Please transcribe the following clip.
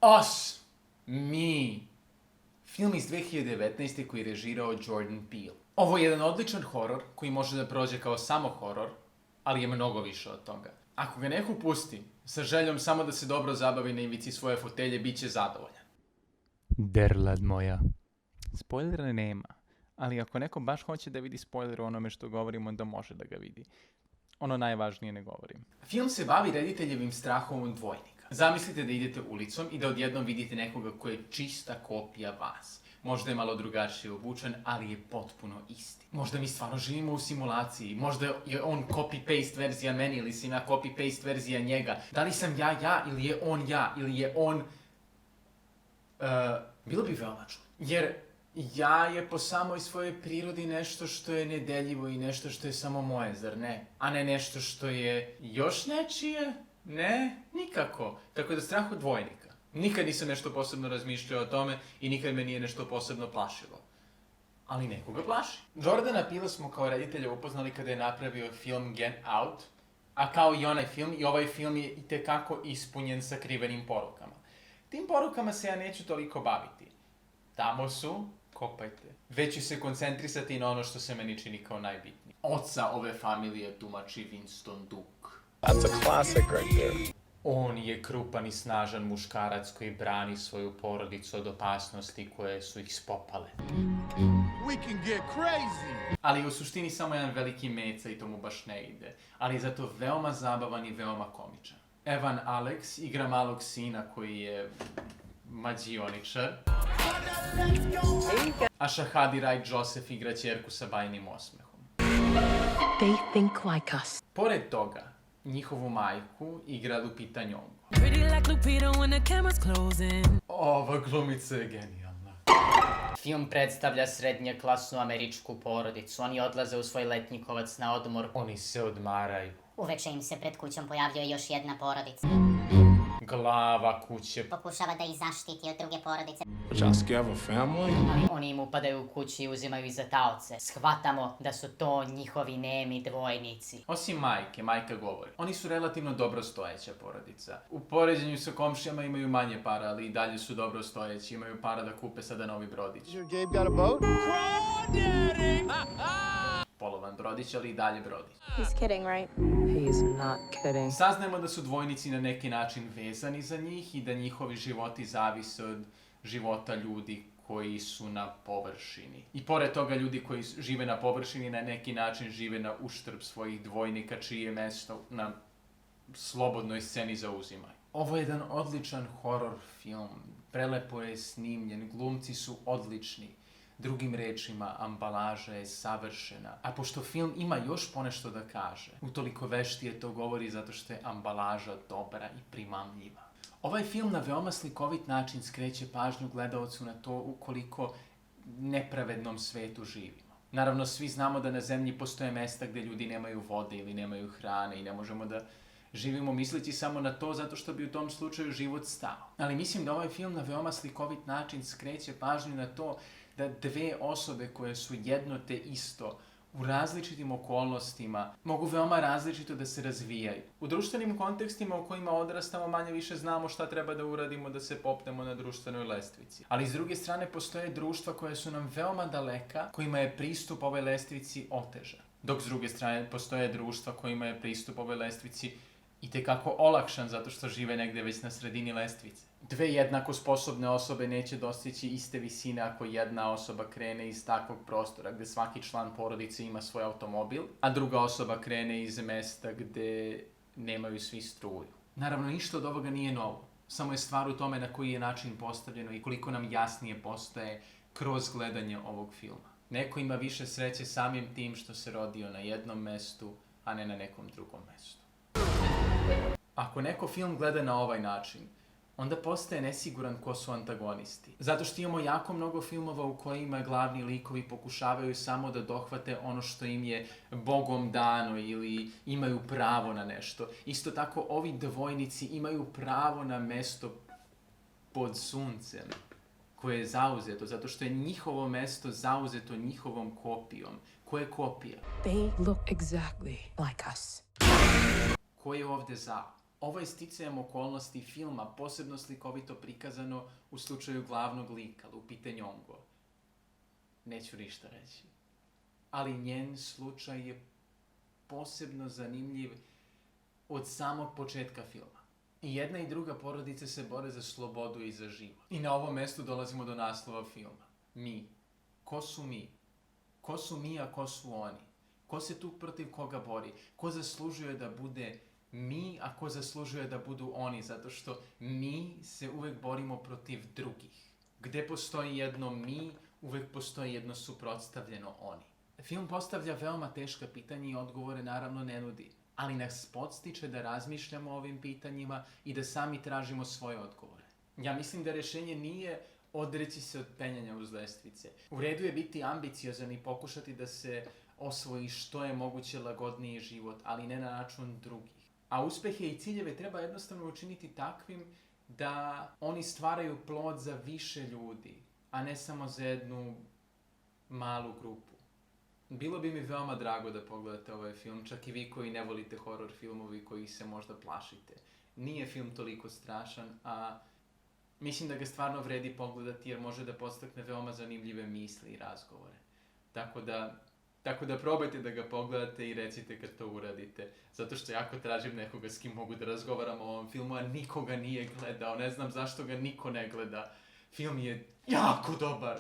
Us! Mi! Film iz 2019. koji je režirao Jordan Peele. Ovo je jedan odličan horor koji može da prođe kao samo horor, ali je mnogo više od toga. Ako ga neko pusti, sa željom samo da se dobro zabavi na ivici svoje fotelje, bit će zadovoljan. Derlad moja. Spoilera nema, ali ako neko baš hoće da vidi spoiler o onome što govorim, onda može da ga vidi. Ono najvažnije ne govorim. Film se bavi rediteljevim strahom od dvojnika. Zamislite da idete ulicom i da odjednom vidite nekoga koji je čista kopija vas. Možda je malo drugačije obučen, ali je potpuno isti. Možda mi stvarno živimo u simulaciji, možda je on copy-paste verzija meni ili sam ja copy-paste verzija njega. Da li sam ja ili je on ja ili je on... bilo bi veoma čudno. Jer ja je po samoj svojoj prirodi nešto što je nedeljivo i nešto što je samo moje, zar ne? A ne nešto što je još nečije? Ne, nikako. Tako da strah od dvojnika. Nikad nisam nešto posebno razmišljao o tome i nikad me nije nešto posebno plašilo. Ali nekoga plaši. Jordana Peela smo kao reditelja upoznali kada je napravio film Get Out, a kao i onaj film, i ovaj film je itekako ispunjen sakrivenim porukama. Tim porukama se ja neću toliko baviti. Tamo su, kopajte, već ću se koncentrisati na ono što se meni čini kao najbitnije. Oca ove familije tumači Winston Duke. That's a classic right there. On je krupan i snažan muškarac koji brani svoju porodicu od opasnosti koje su ih spopale. We can get crazy. Ali u suštini samo jedan veliki meca i to mu baš ne ide. Ali je zato veoma zabavan i veoma komičan. Evan Alex igra malog sina koji je mađioničar. A Shahadi Rai Joseph igra ćerku sa bajnim osmehom. They think like us. Pored toga, njihovu majku igra Lupita Nyong'o. Pretty like Lupita when the camera's closing. Ova glumica je genijalna. Film predstavlja srednjeklasnu američku porodicu. Oni odlaze u svoj letnjikovac na odmor. Oni se odmaraju. Uveče im se pred kućom pojavljuje još jedna porodica. Glava kuće. Pokušava da ih zaštiti od druge porodice. Joski have a family? Oni im upadaju u kući i uzimaju ih za taoce. Shvatamo da su to njihovi nemi dvojnici. Osim majke, majka govori. Oni su relativno dobro stojeća porodica. U poređenju sa komšijama imaju manje para, ali i dalje su dobro stojeći. Imaju para da kupe sada novi brodić. Your Gabe got a boat? Polovan brodić, ali i dalje brodić. He's kidding, right? He's not kidding. Saznajemo da su dvojnici na neki način vezani za njih i da njihovi životi zavise od života ljudi koji su na površini. I pored toga, ljudi koji žive na površini na neki način žive na uštrb svojih dvojnika, čije mesto na slobodnoj sceni zauzimaju. Ovo je jedan odličan horor film. Prelepo je snimljen, glumci su odlični. Drugim rečima, ambalaža je savršena. A pošto film ima još ponešto da kaže, utoliko veštije to govori zato što je ambalaža dobra i primamljiva. Ovaj film na veoma slikovit način skreće pažnju gledaocu na to u koliko nepravednom svetu živimo. Naravno, svi znamo da na zemlji postoje mesta gdje ljudi nemaju vode ili nemaju hrane i ne možemo da živimo misleći samo na to zato što bi u tom slučaju život stao. Ali mislim da ovaj film na veoma slikovit način skreće pažnju na to da dve osobe koje su jedno te isto u različitim okolnostima mogu veoma različito da se razvijaju. U društvenim kontekstima u kojima odrastamo manje više znamo šta treba da uradimo da se popnemo na društvenoj lestvici. Ali s druge strane postoje društva koje su nam veoma daleka, kojima je pristup ovoj lestvici otežan. Dok s druge strane postoje društva kojima je pristup ovoj lestvici itekako olakšan zato što žive negde već na sredini lestvice. Dve jednako sposobne osobe neće dostići iste visine ako jedna osoba krene iz takvog prostora gde svaki član porodice ima svoj automobil, a druga osoba krene iz mesta gde nemaju svi struju. Naravno, ništa od ovoga nije novo. Samo je stvar u tome na koji je način postavljeno i koliko nam jasnije postaje kroz gledanje ovog filma. Neko ima više sreće samim tim što se rodio na jednom mestu, a ne na nekom drugom mestu. Ako neko film gleda na ovaj način, onda postaje nesiguran ko su antagonisti. Zato što imamo jako mnogo filmova u kojima glavni likovi pokušavaju samo da dohvate ono što im je Bogom dano ili imaju pravo na nešto. Isto tako, ovi dvojnici imaju pravo na mesto pod suncem koje je zauzeto, zato što je njihovo mesto zauzeto njihovom kopijom. Ko je kopija? They look exactly like us. Ko je ovde zao? Ovo je sticajem okolnosti filma, posebno slikovito prikazano u slučaju glavnog lika, Lupite Nyong'o. Neću ništa reći. Ali njen slučaj je posebno zanimljiv od samog početka filma. I jedna i druga porodica se bore za slobodu i za život. I na ovom mjestu dolazimo do naslova filma. Mi. Ko su mi? Ko su mi, a ko su oni? Ko se tu protiv koga bori? Ko zaslužuje da bude mi, a ko zaslužuje da budu oni? Zato što mi se uvek borimo protiv drugih. Gde postoji jedno mi, uvek postoji jedno suprotstavljeno oni. Film postavlja veoma teška pitanja i odgovore naravno ne nudi, ali nas podstiče da razmišljamo o ovim pitanjima i da sami tražimo svoje odgovore. Ja mislim da rešenje nije odreći se od penjanja uz lestvice. U redu je biti ambiciozan i pokušati da se osvoji što je moguće lagodniji život, ali ne na račun drugih. A uspehe i ciljeve treba jednostavno učiniti takvim da oni stvaraju plod za više ljudi, a ne samo za jednu malu grupu. Bilo bi mi veoma drago da pogledate ovaj film, čak i vi koji ne volite horor filmovi koji se možda plašite. Nije film toliko strašan, a mislim da ga stvarno vredi pogledati jer može da podstakne veoma zanimljive misli i razgovore. Tako da probajte da ga pogledate i recite kad to uradite. Zato što jako tražim nekoga s kim mogu da razgovaram o ovom filmu, a nikoga nije gledao. Ne znam zašto ga niko ne gleda. Film je jako dobar.